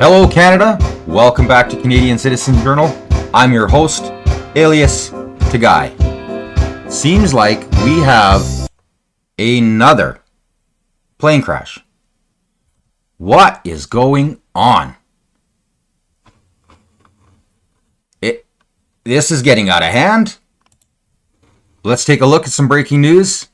Hello Canada, welcome back to Canadian Citizen Journal. I'm your host, alias Tagai. Seems like we have another plane crash. What is going on? This is getting out of hand. Let's take a look at some breaking news.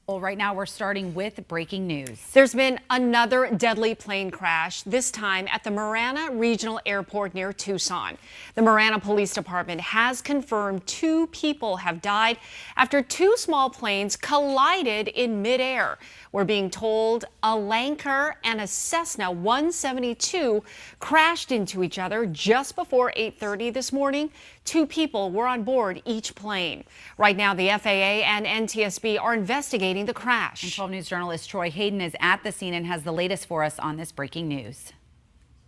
Well, right now we're starting with breaking news. There's been another deadly plane crash, this time at the Marana Regional Airport near Tucson. The Marana Police Department has confirmed 2 people have died after 2 small planes collided in midair. We're being told a Lancer and a Cessna 172 crashed into each other just before 8:30 this morning. 2 people were on board each plane. Right now, the FAA and NTSB are investigating the crash. And 12 News journalist Troy Hayden is at the scene and has the latest for us on this breaking news.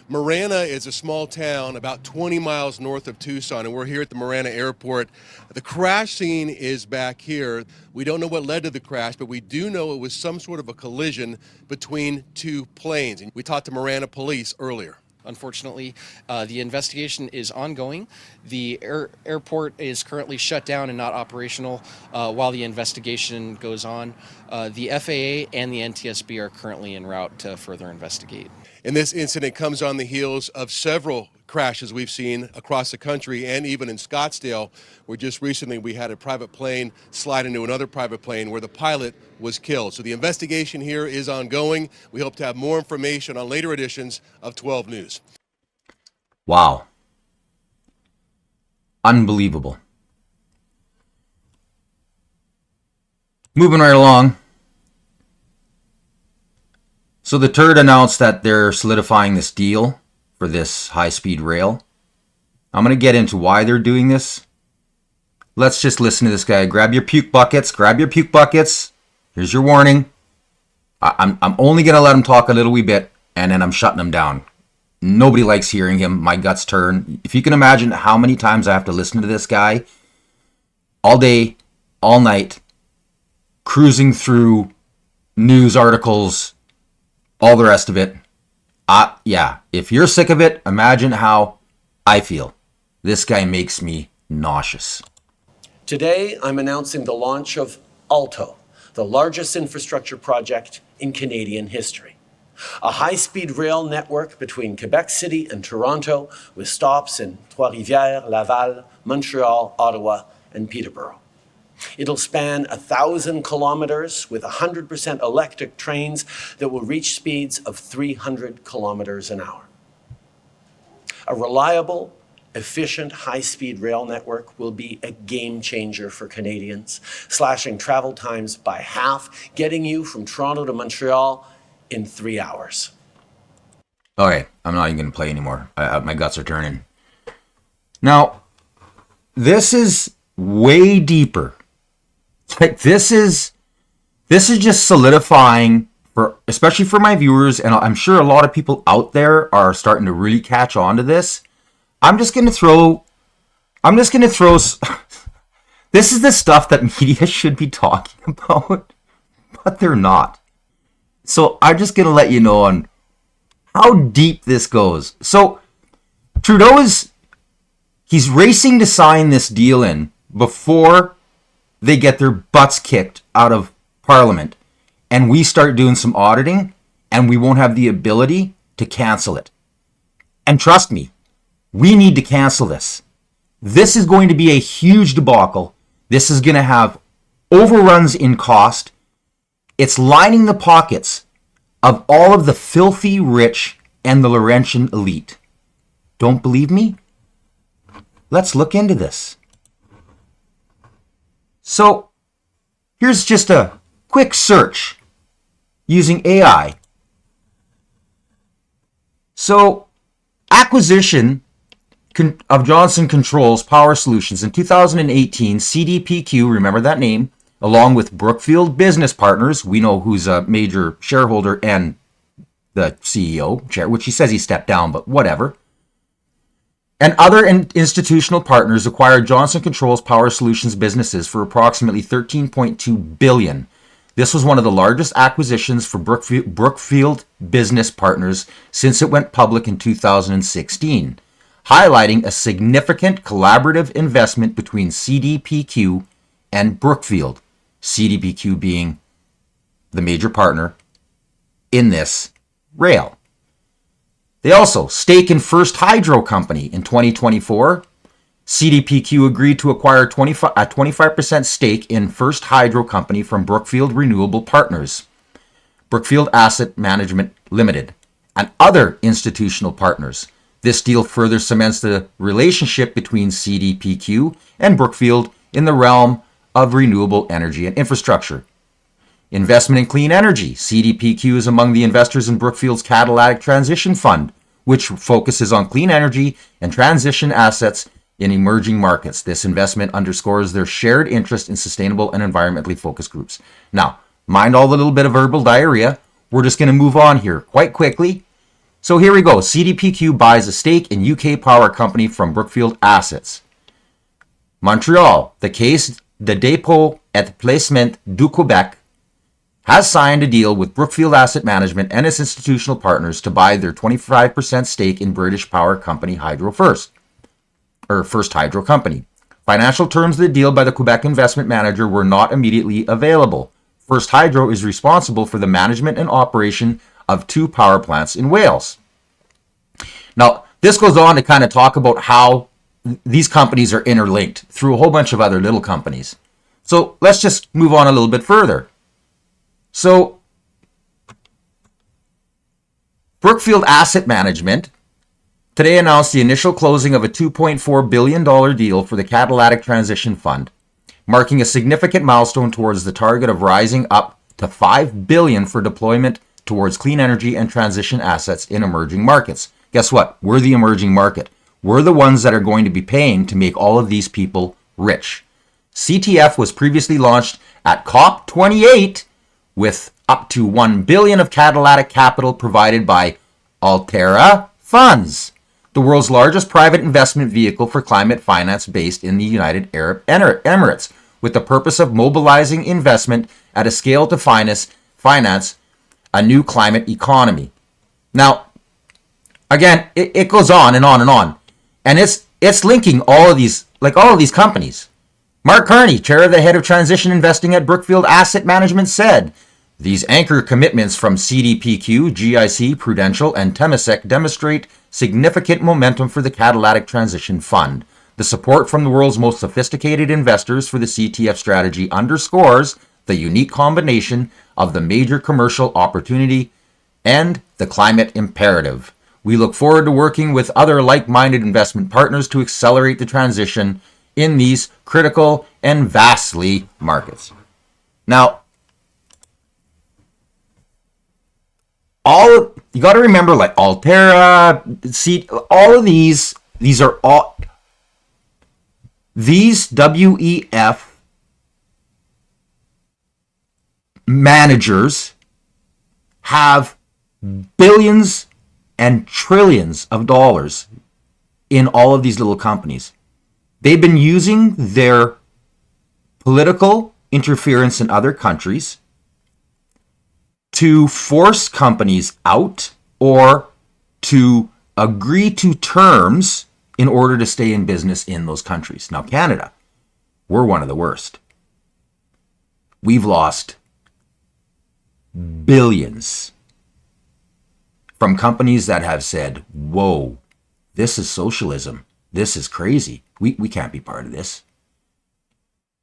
Marana is a small town about 20 miles north of Tucson, and we're here at the Marana Airport. The crash scene is back here. We don't know what led to the crash, but we do know it was some sort of a collision between 2 planes. And we talked to Marana police earlier. Unfortunately, the investigation is ongoing. The airport is currently shut down and not operational while the investigation goes on. The FAA and the NTSB are currently en route to further investigate. And this incident comes on the heels of several crashes we've seen across the country and even in Scottsdale, where just recently we had a private plane slide into another private plane where the pilot was killed. So the investigation here is ongoing. We hope to have more information on later editions of 12 News. Wow. Unbelievable. Moving right along. So the turd announced that they're solidifying this deal for this high-speed rail. I'm going to get into why they're doing this. Let's just listen to this guy. Grab your puke buckets. Grab your puke buckets. Here's your warning. I'm only going to let him talk a little wee bit, and then I'm shutting him down. Nobody likes hearing him. My guts turn. If you can imagine how many times I have to listen to this guy all day, all night, cruising through news articles, all the rest of it. Yeah, if you're sick of it, imagine how I feel. This guy makes me nauseous. Today, I'm announcing the launch of ALTO, the largest infrastructure project in Canadian history. A high-speed rail network between Quebec City and Toronto with stops in Trois-Rivières, Laval, Montreal, Ottawa, and Peterborough. It'll span 1,000 kilometers with 100% electric trains that will reach speeds of 300 kilometers an hour. A reliable, efficient, high-speed rail network will be a game changer for Canadians, slashing travel times by half, getting you from Toronto to Montreal in 3 hours. Okay, I'm not even going to play anymore. My guts are turning. Now, this is way deeper. Like this is just solidifying for, especially for my viewers, and I'm sure a lot of people out there are starting to really catch on to this. I'm just going to throw this is the stuff that media should be talking about, but they're not. So I'm just going to let you know on how deep this goes. So Trudeau he's racing to sign this deal in before they get their butts kicked out of Parliament, and we start doing some auditing, and we won't have the ability to cancel it. And trust me, we need to cancel this. This is going to be a huge debacle. This is going to have overruns in cost. It's lining the pockets of all of the filthy rich and the Laurentian elite. Don't believe me? Let's look into this. So, here's just a quick search using AI. So, acquisition of Johnson Controls Power Solutions in 2018, CDPQ, remember that name, along with Brookfield Business Partners, we know who's a major shareholder and the CEO, which he says he stepped down, but whatever, and other institutional partners acquired Johnson Controls Power Solutions businesses for approximately $13.2 billion. This was one of the largest acquisitions for Brookfield Business Partners since it went public in 2016, highlighting a significant collaborative investment between CDPQ and Brookfield, CDPQ being the major partner in this rail. They also stake in First Hydro Company in 2024. CDPQ agreed to acquire a 25% stake in First Hydro Company from Brookfield Renewable Partners, Brookfield Asset Management Limited, and other institutional partners. This deal further cements the relationship between CDPQ and Brookfield in the realm of renewable energy and infrastructure. Investment in clean energy. CDPQ is among the investors in Brookfield's Catalytic Transition Fund, which focuses on clean energy and transition assets in emerging markets. This investment underscores their shared interest in sustainable and environmentally focused groups. Now, mind all the little bit of verbal diarrhea. We're just going to move on here quite quickly. So here we go. CDPQ buys a stake in UK Power Company from Brookfield Assets. Montreal, the Caisse de dépôt et placement du Québec, has signed a deal with Brookfield Asset Management and its institutional partners to buy their 25% stake in British power company First Hydro Company. Financial terms of the deal by the Quebec investment manager were not immediately available. First Hydro is responsible for the management and operation of 2 power plants in Wales. Now, this goes on to kind of talk about how these companies are interlinked through a whole bunch of other little companies. So let's just move on a little bit further. So, Brookfield Asset Management today announced the initial closing of a $2.4 billion deal for the Catalytic Transition Fund, marking a significant milestone towards the target of rising up to $5 billion for deployment towards clean energy and transition assets in emerging markets. Guess what? We're the emerging market. We're the ones that are going to be paying to make all of these people rich. CTF was previously launched at COP28 with up to $1 billion of catalytic capital provided by Altera Funds, the world's largest private investment vehicle for climate finance based in the United Arab Emirates, with the purpose of mobilizing investment at a scale to finance a new climate economy. Now, again, it goes on and on and on. And it's linking all of these companies. Marc Carney, chair of the head of transition investing at Brookfield Asset Management, said, "These anchor commitments from CDPQ, GIC, Prudential, and Temasek demonstrate significant momentum for the Catalytic Transition Fund. The support from the world's most sophisticated investors for the CTF strategy underscores the unique combination of the major commercial opportunity and the climate imperative. We look forward to working with other like-minded investment partners to accelerate the transition in these critical and vastly markets." Now, you got to remember, like Altera, all of these are all, these WEF managers have billions and trillions of dollars in all of these little companies. They've been using their political interference in other countries to force companies out or to agree to terms in order to stay in business in those countries. Now, Canada, we're one of the worst. We've lost billions from companies that have said, whoa, this is socialism. This is crazy. We can't be part of this.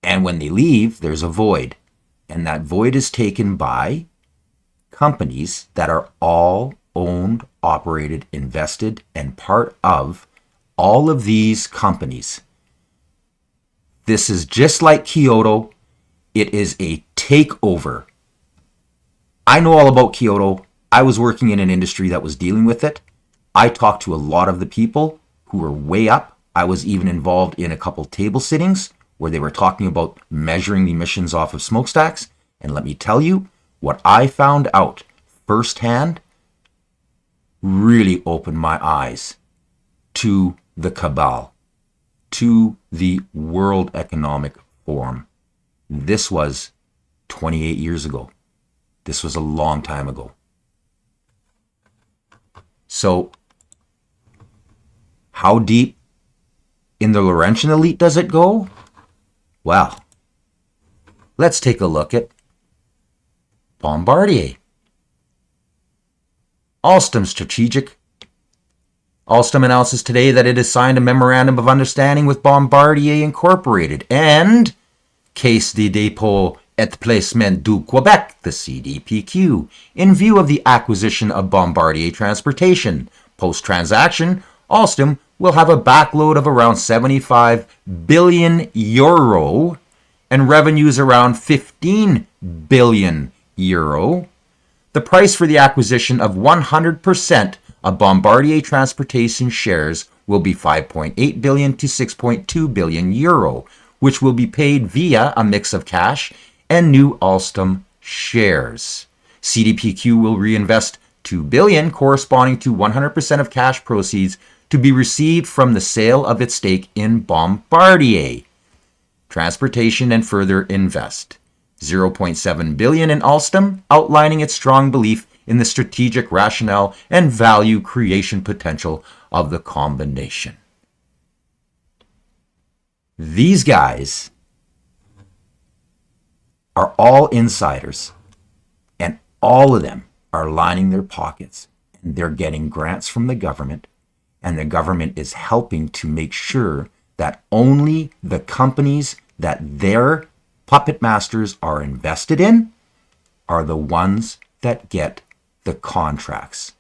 And when they leave, there's a void. And that void is taken by companies that are all owned, operated, invested, and part of all of these companies. This is just like Kyoto. It is a takeover. I know all about Kyoto. I was working in an industry that was dealing with it. I talked to a lot of the people who were way up. I was even involved in a couple table sittings where they were talking about measuring the emissions off of smokestacks. And let me tell you, what I found out firsthand really opened my eyes to the cabal, to the World Economic Forum. This was 28 years ago. This was a long time ago. So, how deep in the Laurentian elite does it go? Well, let's take a look at Bombardier. Alstom Strategic. Alstom announces today that it has signed a memorandum of understanding with Bombardier Incorporated and Caisse de dépôt et placement du Québec, the CDPQ, in view of the acquisition of Bombardier Transportation. Post-transaction, Alstom will have a backload of around 75 billion euro and revenues around 15 billion euro. The price for the acquisition of 100% of Bombardier Transportation shares will be 5.8 billion to 6.2 billion euro, which will be paid via a mix of cash and new Alstom shares. CDPQ will reinvest 2 billion, corresponding to 100% of cash proceeds to be received from the sale of its stake in Bombardier Transportation and further invest 0.7 billion in Alstom, outlining its strong belief in the strategic rationale and value creation potential of the combination. These guys are all insiders, and all of them are lining their pockets, and they're getting grants from the government, and the government is helping to make sure that only the companies that their puppet masters are invested in are the ones that get the contracts.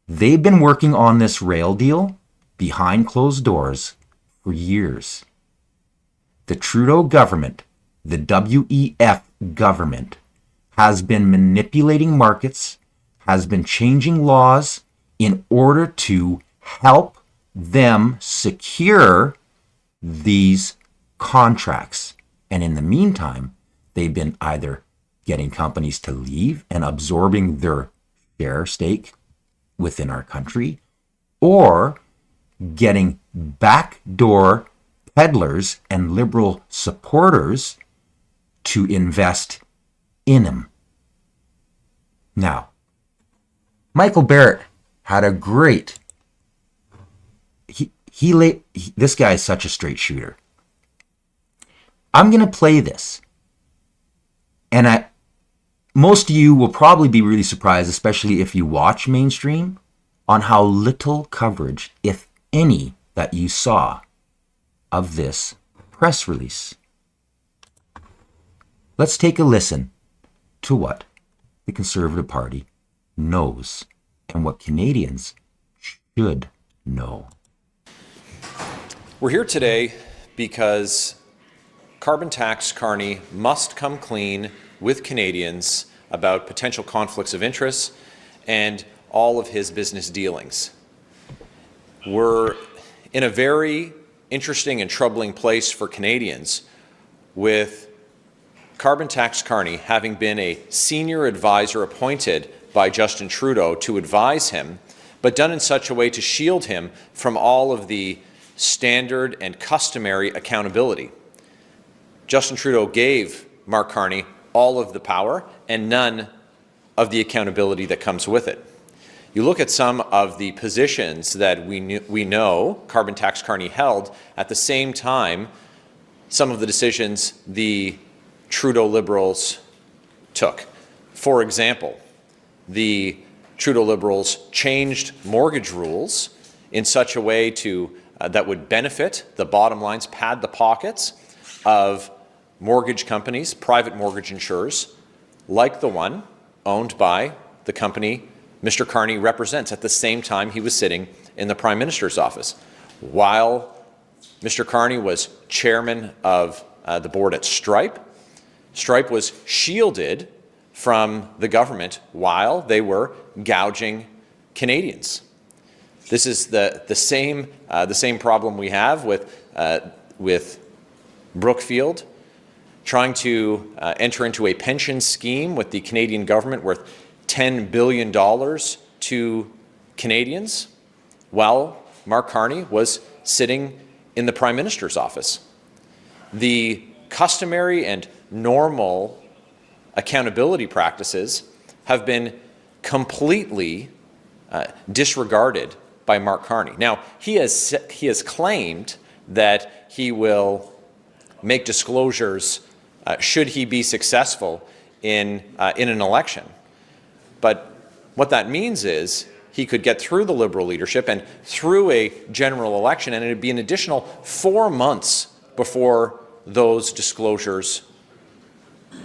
They've been working on this rail deal behind closed doors for years. The Trudeau government, the WEF government, has been manipulating markets, has been changing laws in order to help them secure these contracts. And in the meantime, they've been either getting companies to leave and absorbing their share stake within our country, or getting backdoor peddlers and liberal supporters to invest in them. Now, Michael Barrett had a great, this guy is such a straight shooter. I'm going to play this. And most of you will probably be really surprised, especially if you watch mainstream, on how little coverage, if any, that you saw of this press release. Let's take a listen to what the Conservative Party knows and what Canadians should know. We're here today because Carbon Tax Carney must come clean with Canadians about potential conflicts of interest and all of his business dealings. We're in a very interesting and troubling place for Canadians, with Carbon Tax Carney having been a senior advisor appointed by Justin Trudeau to advise him, but done in such a way to shield him from all of the standard and customary accountability. Justin Trudeau gave Marc Carney all of the power and none of the accountability that comes with it. You look at some of the positions that we know Carbon Tax Carney held at the same time, some of the decisions the Trudeau Liberals took. For example, the Trudeau Liberals changed mortgage rules in such a way that would benefit the bottom lines, pad the pockets of mortgage companies, private mortgage insurers, like the one owned by the company Mr. Carney represents at the same time he was sitting in the Prime Minister's office. While Mr. Carney was chairman of the board at Stripe, Stripe was shielded from the government while they were gouging Canadians. This is the same problem we have with Brookfield trying to enter into a pension scheme with the Canadian government worth $10 billion to Canadians, while Marc Carney was sitting in the Prime Minister's office. The customary and normal accountability practices have been completely disregarded by Marc Carney. Now, he has claimed that he will make disclosures should he be successful in an election. But what that means is he could get through the Liberal leadership and through a general election, and it would be an additional 4 months before those disclosures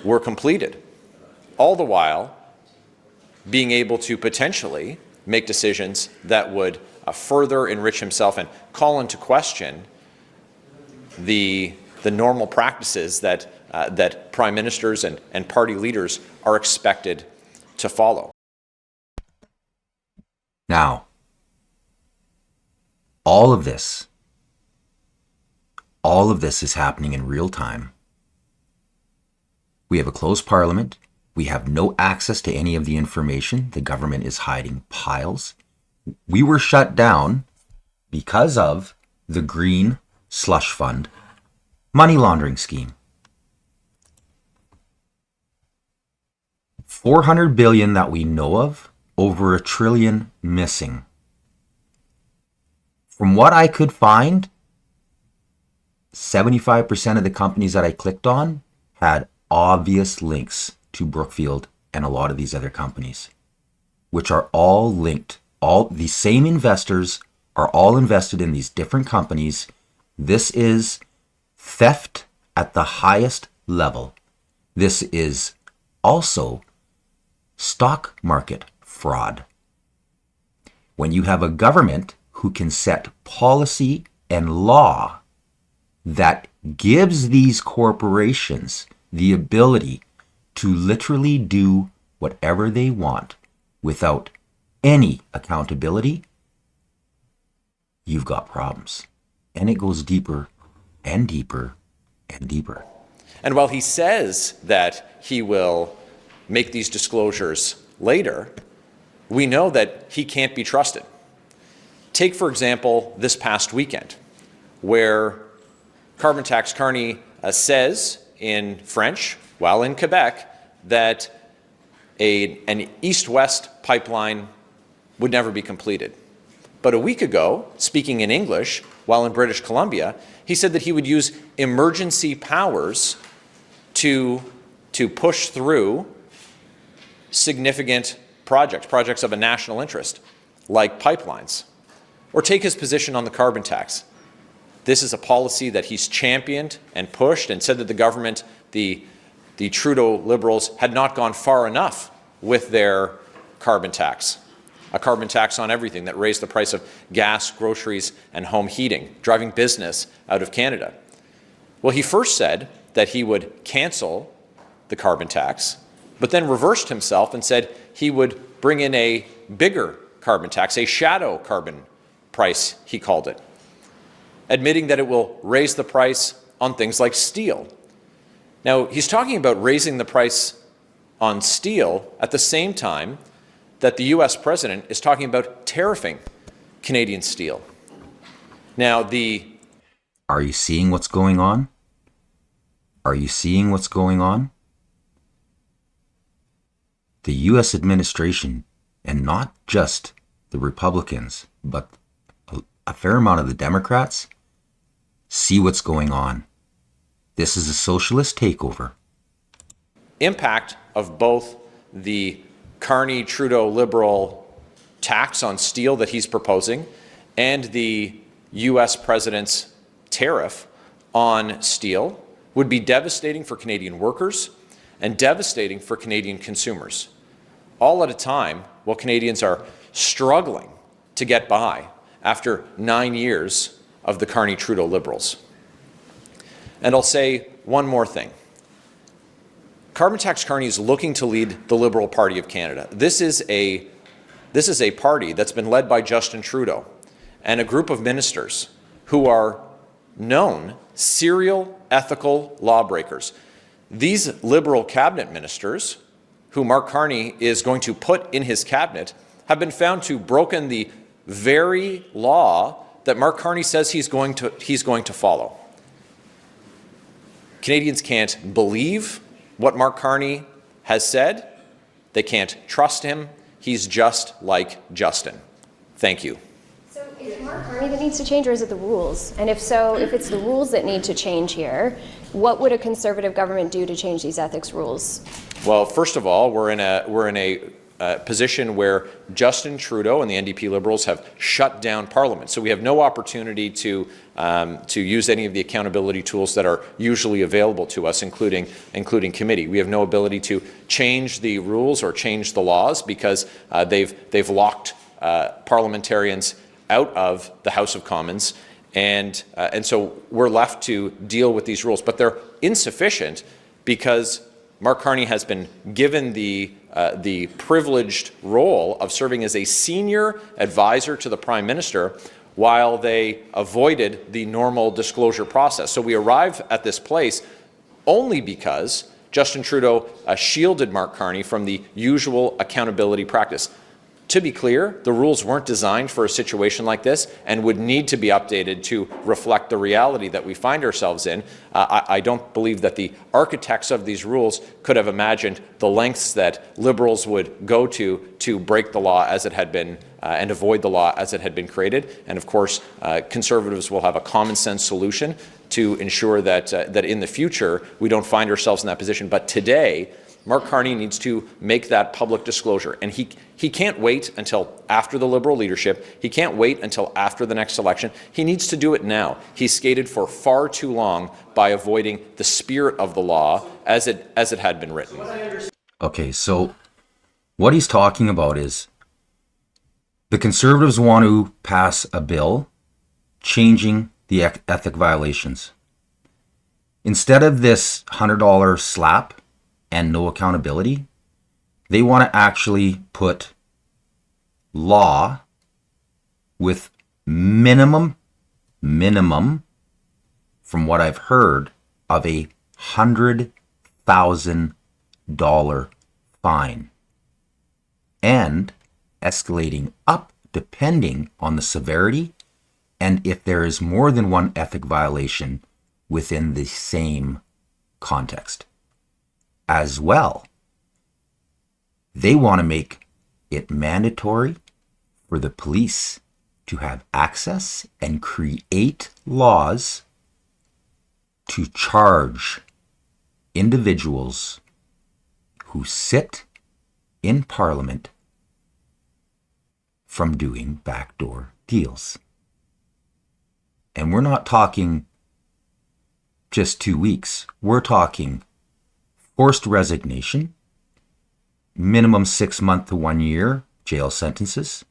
were completed. All the while being able to potentially make decisions that would further enrich himself and call into question the normal practices that prime ministers and party leaders are expected to follow. Now, all of this is happening in real time. We have a closed parliament. We have no access to any of the information. The government is hiding piles. We were shut down because of the Green Slush Fund money laundering scheme. $400 billion that we know of, over $1 trillion missing. From what I could find, 75% of the companies that I clicked on had obvious links to Brookfield and a lot of these other companies, which are all linked. All the same investors are all invested in these different companies. This is theft at the highest level. This is also stock market fraud. When you have a government who can set policy and law that gives these corporations the ability to literally do whatever they want without any accountability, you've got problems. And it goes deeper and deeper and deeper. And while he says that he will make these disclosures later, we know that he can't be trusted. Take, for example, this past weekend, where Carbon Tax Carney says in French, while in Quebec, that an east-west pipeline would never be completed. But a week ago, speaking in English, while in British Columbia, he said that he would use emergency powers to push through significant projects of a national interest, like pipelines. Or take his position on the carbon tax. This is a policy that he's championed and pushed and said that the government, the Trudeau Liberals, had not gone far enough with their carbon tax. A carbon tax on everything that raised the price of gas, groceries, and home heating, driving business out of Canada. Well, he first said that he would cancel the carbon tax, but then reversed himself and said he would bring in a bigger carbon tax, a shadow carbon price, he called it, admitting that it will raise the price on things like steel. Now, he's talking about raising the price on steel at the same time that the US president is talking about tariffing Canadian steel. Now, Are you seeing what's going on? Are you seeing what's going on? The US administration, and not just the Republicans, but a fair amount of the Democrats, see what's going on. This is a socialist takeover. impact of both the Carney-Trudeau Liberal tax on steel that he's proposing and the U.S. president's tariff on steel would be devastating for Canadian workers and devastating for Canadian consumers, all at a time while Canadians are struggling to get by after 9 years of the Carney-Trudeau Liberals. And I'll say one more thing. Carbon Tax Carney is looking to lead the Liberal Party of Canada. This is a party that's been led by Justin Trudeau and a group of ministers who are known serial ethical lawbreakers. These Liberal cabinet ministers, who Marc Carney is going to put in his cabinet, have been found to have broken the very law that Marc Carney says he's going to follow. Canadians can't believe what Marc Carney has said they can't trust him. He's just like Justin. Thank you. So is it Marc Carney that needs to change, or is it the rules? And if so, if it's the rules that need to change here, what would a Conservative government do to change these ethics rules? Well, first of all, we're in a position where Justin Trudeau and the NDP Liberals have shut down Parliament. So we have no opportunity to use any of the accountability tools that are usually available to us, including committee. We have no ability to change the rules or change the laws because they've locked parliamentarians out of the House of Commons, and so we're left to deal with these rules. But they're insufficient because Marc Carney has been given the privileged role of serving as a senior advisor to the Prime Minister while they avoided the normal disclosure process. So we arrive at this place only because Justin Trudeau shielded Marc Carney from the usual accountability practice. To be clear, the rules weren't designed for a situation like this and would need to be updated to reflect the reality that we find ourselves in. I don't believe that the architects of these rules could have imagined the lengths that Liberals would go to break the law as it had been and avoid the law as it had been created. And of course, Conservatives will have a common sense solution to ensure that in the future we don't find ourselves in that position. But today, Marc Carney needs to make that public disclosure, and he can't wait until after the Liberal leadership. He can't wait until after the next election. He needs to do it now. He's skated for far too long by avoiding the spirit of the law as it had been written. Okay, so what he's talking about is the Conservatives want to pass a bill changing the ethic violations. Instead of this $100 slap and no accountability, they want to actually put law with minimum, from what I've heard, of a $100,000 fine, and escalating up depending on the severity and if there is more than one ethic violation within the same context. As well, they want to make it mandatory for the police to have access and create laws to charge individuals who sit in Parliament from doing backdoor deals. And we're not talking just 2 weeks. We're talking forced resignation, minimum 6 month to 1 year jail sentences,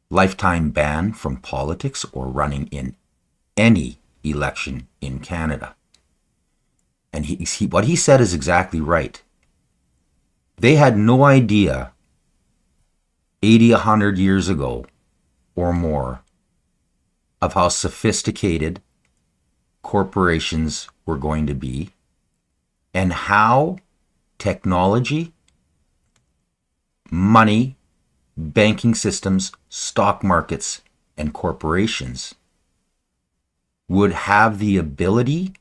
lifetime ban from politics or running in any election in Canada. And what he said is exactly right. They had no idea 80, 100 years ago or more of how sophisticated corporations were going to be and how technology, money, banking systems, stock markets, and corporations would have the ability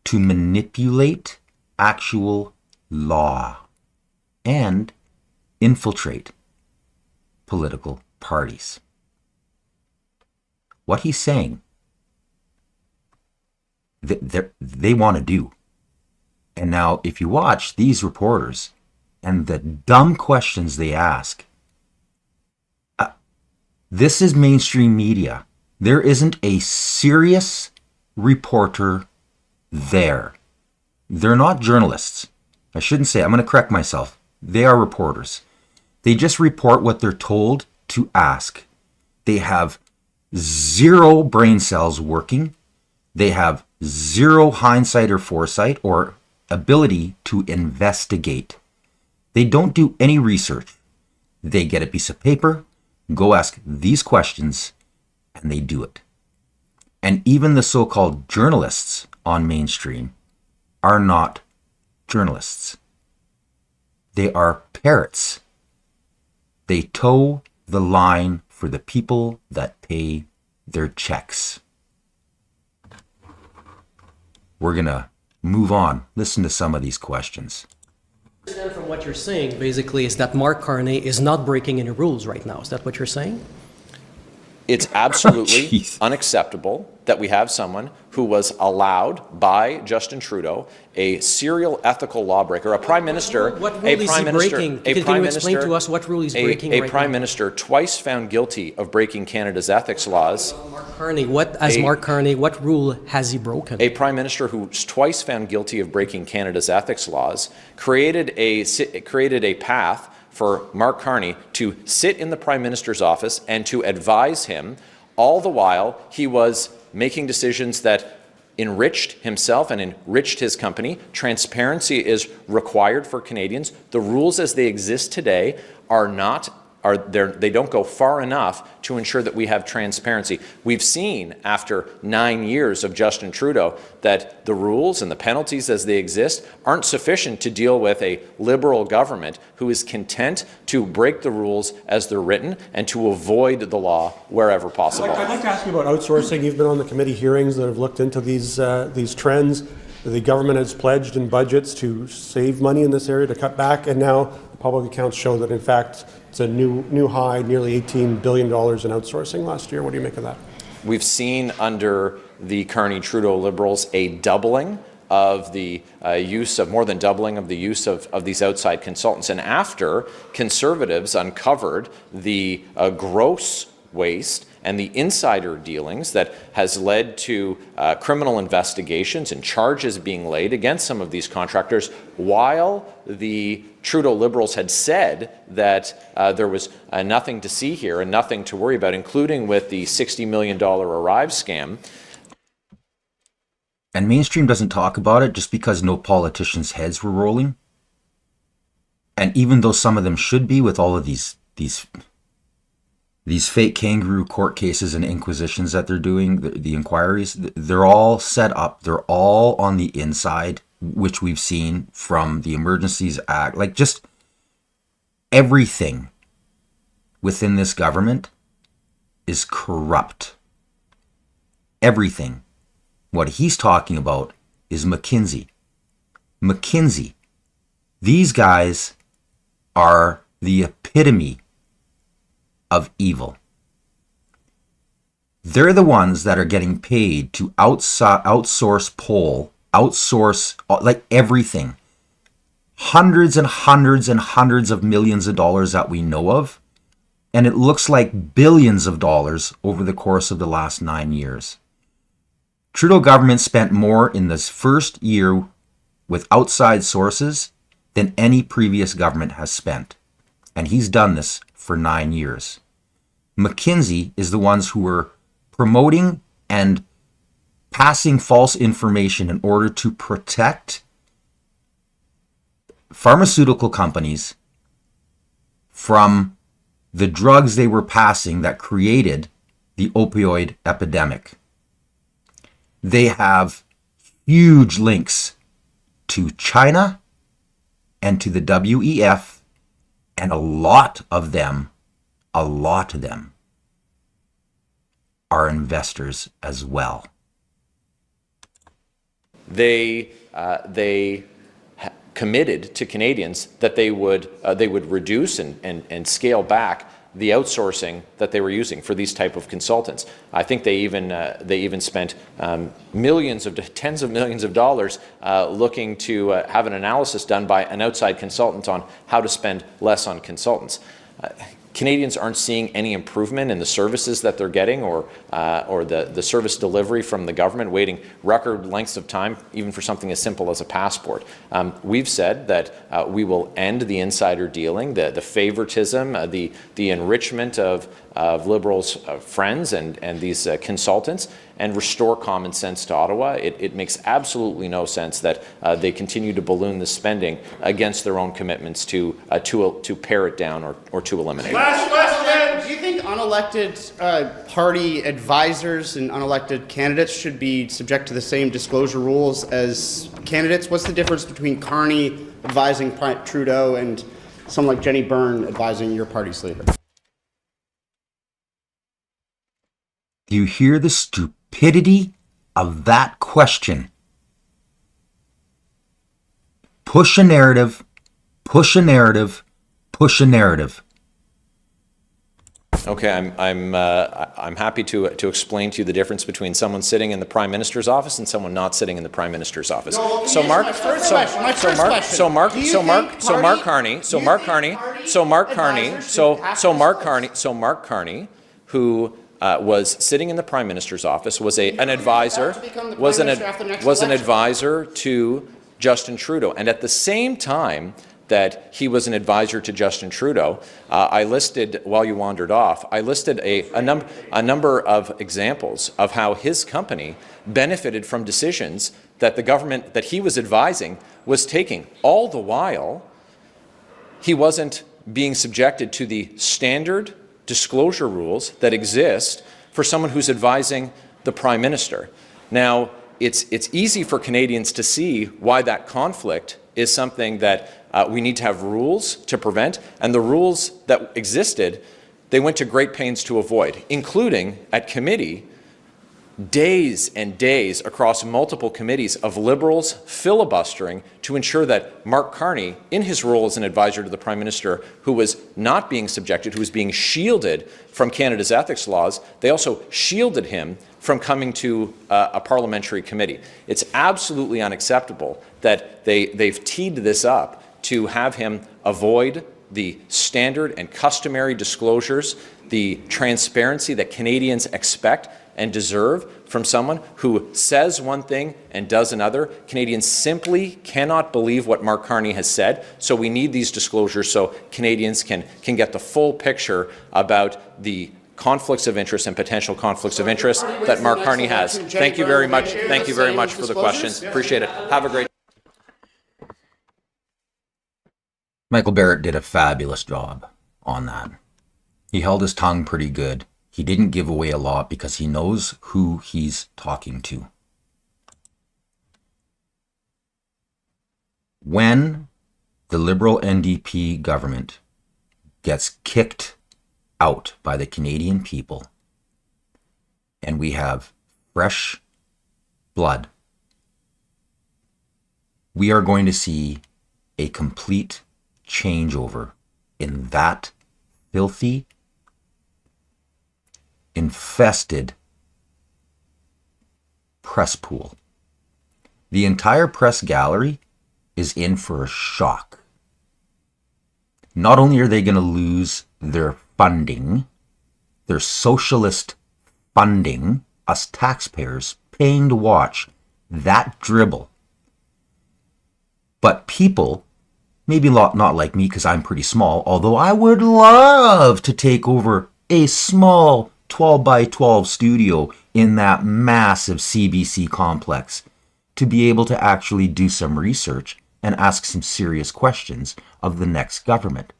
to manipulate actual law and infiltrate political parties. What he's saying, they want to do. And now, if you watch these reporters and the dumb questions they ask, this is mainstream media. There isn't a serious reporter there. They're not journalists. I shouldn't say, I'm going to correct myself. They are reporters. They just report what they're told to ask. They have zero brain cells working. They have zero hindsight or foresight or ability to investigate. They don't do any research. They get a piece of paper, go ask these questions, and they do it. And even the so-called journalists on mainstream are not journalists. They are parrots. They toe the line for the people that pay their checks. We're going to move on. Listen to some of these questions. From what you're saying, basically, is that Marc Carney is not breaking any rules right now. Is that what you're saying? It's absolutely Jeez. unacceptable that we have someone who was allowed by Justin Trudeau, a serial ethical lawbreaker, a prime minister. What rule is he breaking? Can you explain to us what rule he's breaking right now? A prime minister twice found guilty of breaking Canada's ethics laws. Marc Carney, Marc Carney, what rule has he broken? A prime minister who's twice found guilty of breaking Canada's ethics laws created a path for Marc Carney to sit in the Prime Minister's office and to advise him, all the while he was making decisions that enriched himself and enriched his company. Transparency is required for Canadians. The rules as they exist today they don't go far enough to ensure that we have transparency. We've seen after 9 years of Justin Trudeau that the rules and the penalties as they exist aren't sufficient to deal with a Liberal government who is content to break the rules as they're written and to avoid the law wherever possible. I'd like to ask you about outsourcing. You've been on the committee hearings that have looked into these trends. The government has pledged in budgets to save money in this area, to cut back, and now the public accounts show that, in fact, it's a new high, nearly $18 billion in outsourcing last year. What do you make of that? We've seen under the Carney-Trudeau Liberals a doubling of the more than doubling of the use of these outside consultants. And after Conservatives uncovered the gross waste and the insider dealings that has led to criminal investigations and charges being laid against some of these contractors, while the Trudeau Liberals had said that there was nothing to see here and nothing to worry about, including with the $60 million Arrive scam. And mainstream doesn't talk about it just because no politicians' heads were rolling. And even though some of them should be, with all of these fake kangaroo court cases and inquisitions that they're doing, the inquiries, they're all set up. They're all on the inside, which we've seen from the Emergencies Act. Like, just everything within this government is corrupt. Everything. What he's talking about is McKinsey. McKinsey. These guys are the epitome of evil. They're the ones that are getting paid to outsource like everything. Hundreds and hundreds and hundreds of millions of dollars that we know of. And it looks like billions of dollars over the course of the last 9 years. Trudeau government spent more in this first year with outside sources than any previous government has spent. And he's done this for 9 years. McKinsey is the ones who were promoting and passing false information in order to protect pharmaceutical companies from the drugs they were passing that created the opioid epidemic. They have huge links to China and to the WEF, and a lot of them are investors as well. They committed to Canadians that they would reduce and scale back the outsourcing that they were using for these type of consultants. I think they even spent tens of millions of dollars looking to have an analysis done by an outside consultant on how to spend less on consultants. Canadians aren't seeing any improvement in the services that they're getting or the service delivery from the government, waiting record lengths of time, even for something as simple as a passport. We've said that we will end the insider dealing, the favoritism, the enrichment of Liberals' friends and these consultants, and restore common sense to Ottawa. It makes absolutely no sense that they continue to balloon the spending against their own commitments to pare it down or to eliminate it. Last question. Do you think unelected party advisors and unelected candidates should be subject to the same disclosure rules as candidates? What's the difference between Carney advising Trudeau and someone like Jenny Byrne advising your party's leader? Do you hear the stupidity of that question? Push a narrative push a narrative, push a narrative. Okay, I'm happy to explain to you the difference between someone sitting in the Prime Minister's office and someone not sitting in the Prime Minister's office. So Marc Carney, who was sitting in the Prime Minister's office, was an advisor to Justin Trudeau, and at the same time that he was an advisor to Justin Trudeau, I listed, while you wandered off, I listed a number of examples of how his company benefited from decisions that the government that he was advising was taking. All the while, he wasn't being subjected to the standard disclosure rules that exist for someone who's advising the Prime Minister. Now, it's easy for Canadians to see why that conflict is something that we need to have rules to prevent, and the rules that existed, they went to great pains to avoid, including at committee, days and days across multiple committees of Liberals filibustering to ensure that Marc Carney, in his role as an advisor to the Prime Minister, who was not being subjected, who was being shielded from Canada's ethics laws, they also shielded him from coming to a parliamentary committee. It's absolutely unacceptable that they've teed this up to have him avoid the standard and customary disclosures, the transparency that Canadians expect and deserve from someone who says one thing and does another. Canadians simply cannot believe what Marc Carney has said, so we need these disclosures so Canadians can get the full picture about the conflicts of interest and potential conflicts of interest that Marc Carney has. Thank you very much. Thank you very much for the question. Appreciate it. Have a great Michael Barrett did a fabulous job on that. He held his tongue pretty good. He didn't give away a lot because he knows who he's talking to. When the Liberal NDP government gets kicked out by the Canadian people and we have fresh blood, we are going to see a complete changeover in that filthy, infested press pool. The entire press gallery is in for a shock. Not only are they going to lose their funding, their socialist funding, us taxpayers paying to watch that dribble, but people, maybe not like me because I'm pretty small, although I would love to take over a small 12 by 12 studio in that massive CBC complex to be able to actually do some research and ask some serious questions of the next government.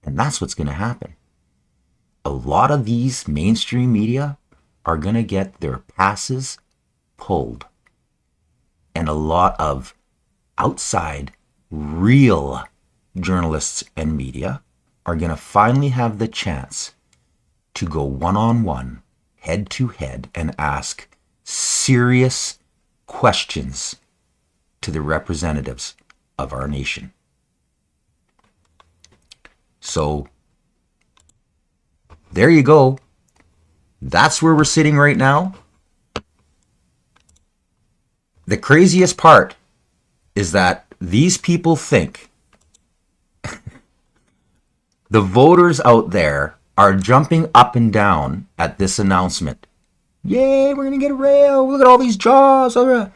And that's what's going to happen. A lot of these mainstream media are going to get their passes pulled. And a lot of outside real journalists and media are going to finally have the chance to go one-on-one, head-to-head, and ask serious questions to the representatives of our nation. So, there you go. That's where we're sitting right now. The craziest part is that these people think the voters out there are jumping up and down at this announcement. Yay, we're going to get a rail. Look at all these jobs. They're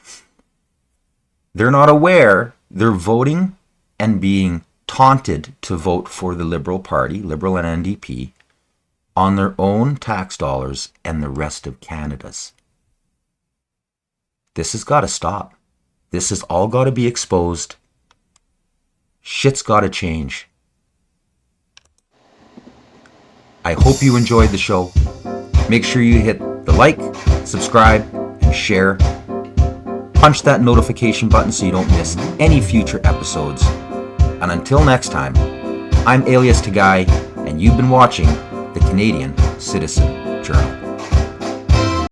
not aware they're voting and being taunted to vote for the Liberal Party, Liberal and NDP, on their own tax dollars and the rest of Canada's. This has got to stop. This has all got to be exposed. Shit's got to change. I hope you enjoyed the show. Make sure you hit the like, subscribe, and share. Punch that notification button so you don't miss any future episodes. And until next time, I'm Alias Tagay, and you've been watching the Canadian Citizen Journal.